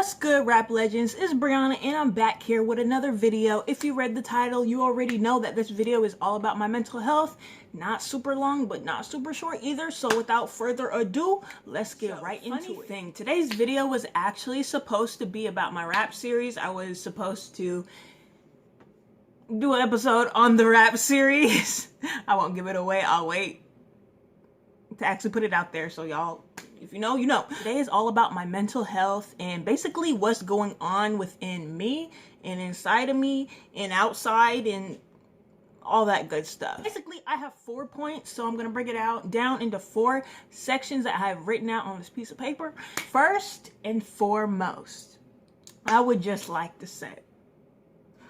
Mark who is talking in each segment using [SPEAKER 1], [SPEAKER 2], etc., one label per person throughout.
[SPEAKER 1] What's good, rap legends? It's Bre'Aunna and I'm back here with another video. If you read the title, you already know that this video is all about my mental health. Not super long, but not super short either. So without further ado, let's get right into it. Today's video was actually supposed to be about my rap series. I was supposed to do an episode on the rap series. I won't give it away. I'll wait to actually put it out there so y'all, if you know, you know. Today is all about my mental health and basically what's going on within me and inside of me and outside and all that good stuff. Basically, I have 4 points, so I'm gonna break it down into 4 sections that I have written out on this piece of paper. First and foremost, I would just like to say,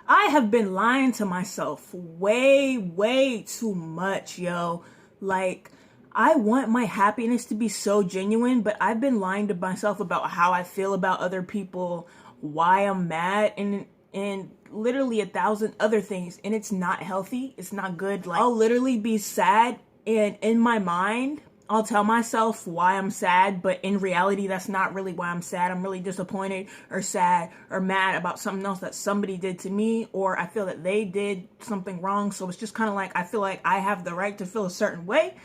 [SPEAKER 1] I have been lying to myself way too much, yo. Like, I want my happiness to be so genuine, but I've been lying to myself about how I feel about other people, why I'm mad, and literally 1,000 other things, and it's not healthy. It's not good. Like, I'll literally be sad, and in my mind, I'll tell myself why I'm sad, but in reality, that's not really why I'm sad. I'm really disappointed or sad or mad about something else that somebody did to me, or I feel that they did something wrong. So it's just kind of like, I feel like I have the right to feel a certain way.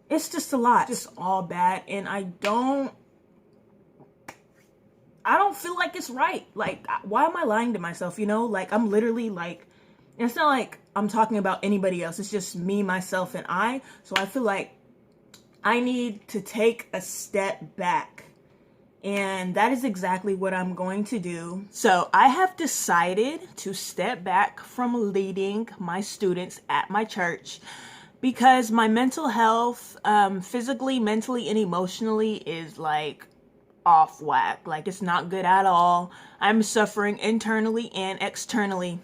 [SPEAKER 1] It's just a lot. It's just all bad, and I don't feel like it's right. Like, why am I lying to myself, you know? Like, I'm literally like, it's not like I'm talking about anybody else. It's just me, myself, and I. So I feel like I need to take a step back, and that is exactly what I'm going to do. So I have decided to step back from leading my students at my church, because my mental health, physically, mentally, and emotionally is like off whack. Like, it's not good at all. I'm suffering internally and externally.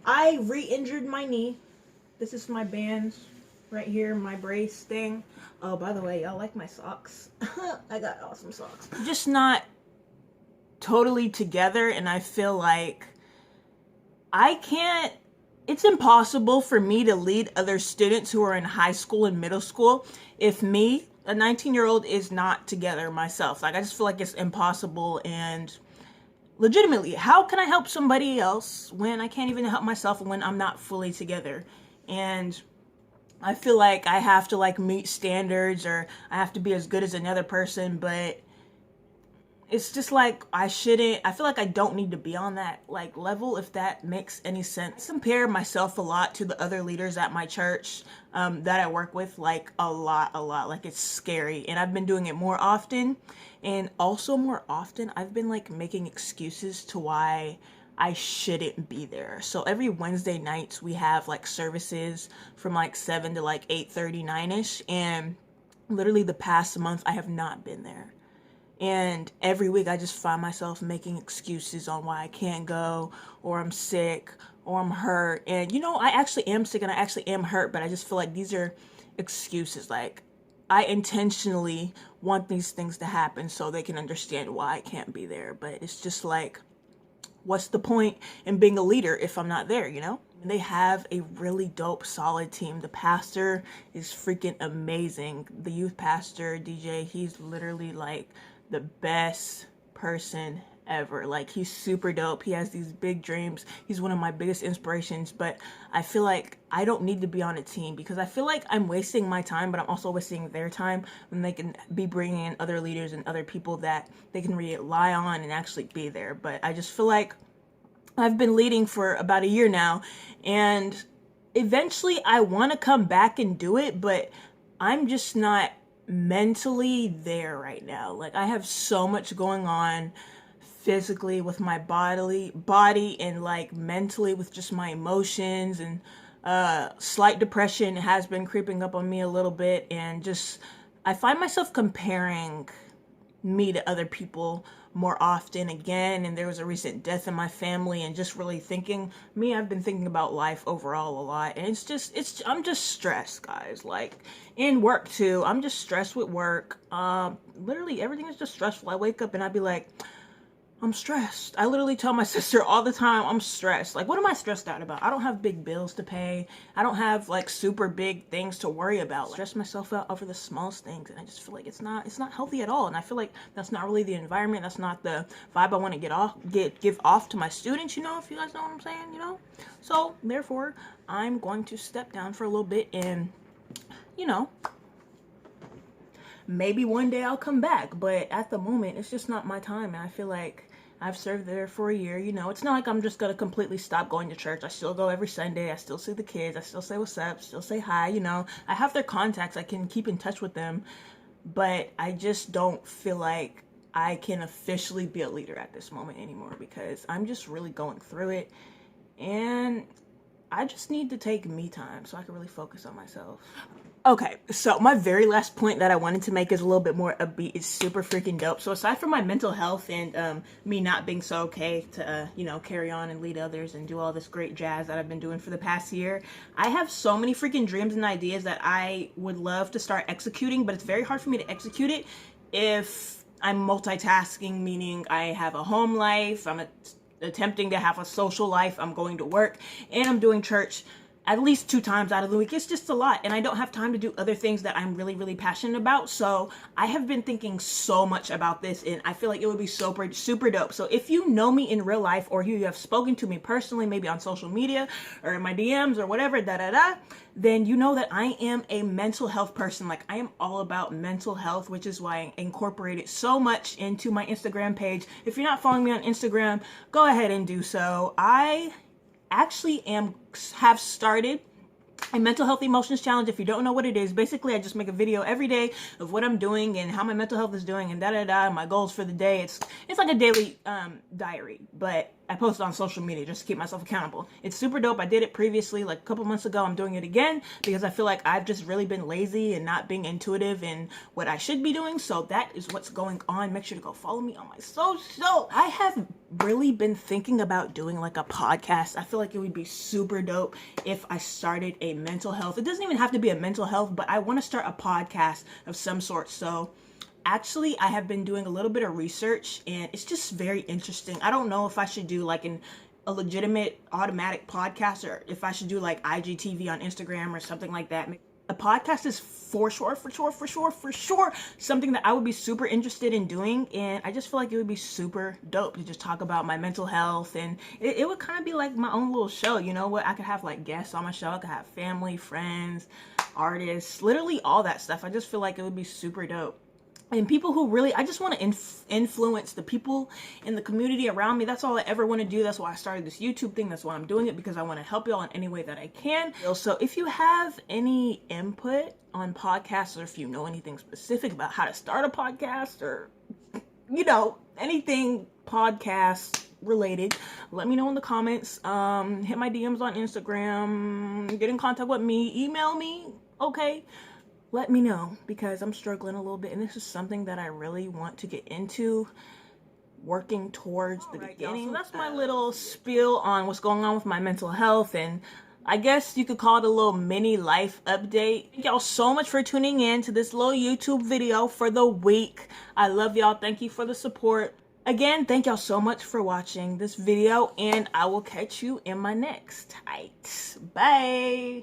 [SPEAKER 1] I re-injured my knee. This is my bands right here, my brace thing. Oh, by the way, y'all like my socks? I got awesome socks. Just not totally together, and I feel like it's impossible for me to lead other students who are in high school and middle school if me, a 19-year-old, is not together myself. Like, I just feel like it's impossible, and legitimately, how can I help somebody else when I can't even help myself, when I'm not fully together? And I feel like I have to like meet standards, or I have to be as good as another person, but it's just like, I feel like I don't need to be on that like level, if that makes any sense. I compare myself a lot to the other leaders at my church that I work with, like a lot. Like, it's scary, and I've been doing it more often. And also more often, I've been like making excuses to why I shouldn't be there. So every Wednesday nights we have like services from like 7 to like 8:30, 9ish, and literally the past month I have not been there. And every week I just find myself making excuses on why I can't go, or I'm sick, or I'm hurt. And you know, I actually am sick and I actually am hurt, but I just feel like these are excuses. Like, I intentionally want these things to happen so they can understand why I can't be there. But it's just like, what's the point in being a leader if I'm not there, you know? They have a really dope, solid team. The pastor is freaking amazing. The youth pastor, DJ, he's literally like the best person ever. Like, he's super dope. He has these big dreams. He's one of my biggest inspirations, but I feel like I don't need to be on a team, because I feel like I'm wasting my time, but I'm also wasting their time when they can be bringing in other leaders and other people that they can rely on and actually be there. But I just feel like I've been leading for about a year now, and eventually I want to come back and do it, but I'm just not mentally there right now. Like, I have so much going on physically with my body and like mentally with just my emotions, and slight depression has been creeping up on me a little bit, and just I find myself comparing me to other people more often again. And there was a recent death in my family, and just really I've been thinking about life overall a lot, and I'm just stressed, guys. Like, in work too, I'm just stressed with work. Literally everything is just stressful. I wake up and I'd be like, I'm stressed. I literally tell my sister all the time, I'm stressed. Like, what am I stressed out about? I don't have big bills to pay. I don't have like super big things to worry about. Like, stress myself out over the smallest things, and I just feel like it's not healthy at all. And I feel like that's not really the environment. That's not the vibe I want to give off to my students. You know, if you guys know what I'm saying, you know. So therefore, I'm going to step down for a little bit, and you know, maybe one day I'll come back, but at the moment it's just not my time. And I feel like I've served there for a year. You know, it's not like I'm just gonna completely stop going to church. I still go every Sunday. I still see the kids. I still say what's up, still say hi. You know, I have their contacts. I can keep in touch with them, but I just don't feel like I can officially be a leader at this moment anymore, because I'm just really going through it, and I just need to take me time so I can really focus on myself. Okay, so my very last point that I wanted to make is a little bit more upbeat. It's super freaking dope. So aside from my mental health and me not being so okay to, you know, carry on and lead others and do all this great jazz that I've been doing for the past year, I have so many freaking dreams and ideas that I would love to start executing, but it's very hard for me to execute it if I'm multitasking, meaning I have a home life, I'm attempting to have a social life, I'm going to work, and I'm doing church at least 2 times out of the week. It's just a lot, and I don't have time to do other things that I'm really, really passionate about. So I have been thinking so much about this, and I feel like it would be super, super dope. So if you know me in real life, or you have spoken to me personally, maybe on social media or in my DMs or whatever, then you know that I am a mental health person. Like, I am all about mental health, which is why I incorporated so much into my Instagram page. If you're not following me on Instagram, go ahead and do so. I actually have started a mental health emotions challenge. If you don't know what it is, basically I just make a video every day of what I'm doing and how my mental health is doing and my goals for the day. It's like a daily diary, but I post it on social media just to keep myself accountable. It's super dope. I did it previously, like a couple months ago. I'm doing it again because I feel like I've just really been lazy and not being intuitive in what I should be doing. So that is what's going on. Make sure to go follow me on my social. I have really been thinking about doing like a podcast. I feel like it would be super dope if I started a mental health. It doesn't even have to be a mental health, but I want to start a podcast of some sort. So actually, I have been doing a little bit of research, and it's just very interesting. I don't know if I should do like a legitimate automatic podcast, or if I should do like IGTV on Instagram or something like that. A podcast is for sure something that I would be super interested in doing, and I just feel like it would be super dope to just talk about my mental health, and it would kind of be like my own little show. You know what? I could have like guests on my show. I could have family, friends, artists, literally all that stuff. I just feel like it would be super dope. And people who really, I just want to influence the people in the community around me. That's all I ever want to do. That's why I started this YouTube thing. That's why I'm doing it, because I want to help y'all in any way that I can. So if you have any input on podcasts, or if you know anything specific about how to start a podcast, or, you know, anything podcast related, let me know in the comments. Hit my DMs on Instagram, get in contact with me, email me, okay? Let me know, because I'm struggling a little bit, and this is something that I really want to get into, working towards the beginning. So that's my little spiel on what's going on with my mental health, and I guess you could call it a little mini life update. Thank y'all so much for tuning in to this little YouTube video for the week. I love y'all. Thank you for the support. Again, thank y'all so much for watching this video, and I will catch you in my next. Bye.